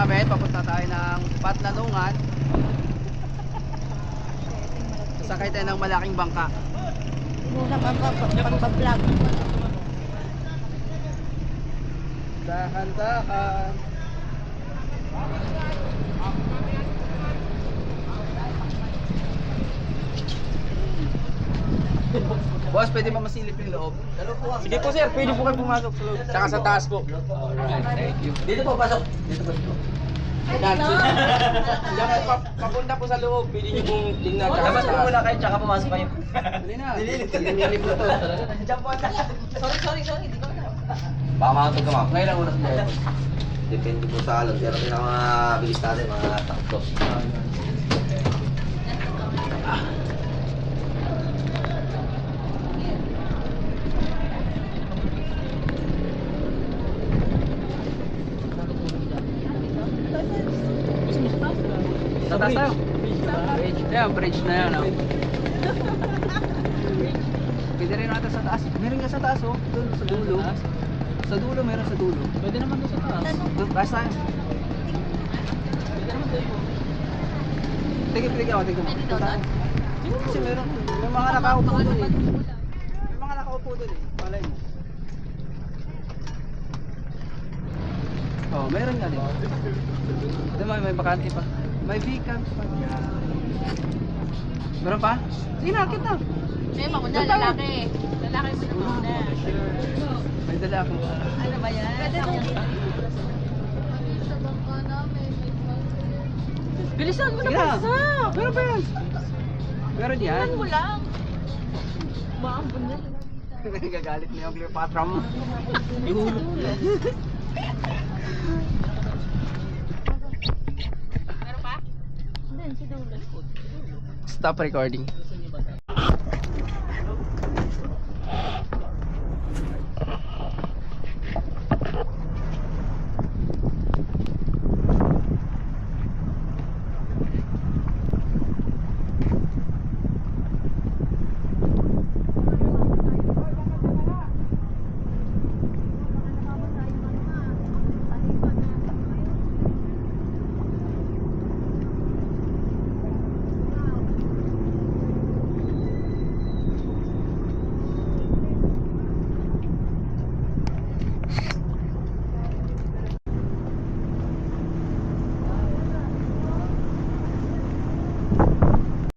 namin. Papunta tayo ng Patlalungan. Sakay tayo ng malaking bangka. Muna pagbablog. Dahan-dahan. Boss, pwede ba masilip yung loob? Sige po sir, pwede po kayo pumasok sa loob. Tsaka sa taas po. Alright, thank you. Dito po, pasok. Dito po. Diyan po, papunta po sa loob. Pwede nyo pong tingnan. Labas po muna kayo, tsaka pumasok kayo. Hindi na. Nililip na to. Diyan po na. Sorry. Hindi ko na. Baka makatog ka ma'am. Ngayon ang oras mo. Depende po sa alon. Pero pinakamabilis natin, mga takto. Sa taas tayo. Bridge. Ayan, bridge na yan. Oh. Pwede rin natin sa taas. Meron nga sa taas, oh. Doon, sa dulo. Sa dulo, meron sa dulo. Pwede naman doon sa taas. Doon, taas tayo. Tingin ako. Doon tayo. Kasi meron. May mga nakaupo doon eh. May mga nakaupo doon eh. Palay mo. Oh, meron nga din. Ito may bakante pa. May vacant pa. Meron pa? Sige na, akit na. May mauna, lalaki. Lalaki mo na mauna. May dala ako. Ano ba yan? Pwede bilisan mo na Sige na. basta. Meron pa yan. Meron yan. Tingnan mo lang. Maambon na. Nagagalit na yung Cleopatra mo. Meron pa? Hindi, si dulo. Stop recording.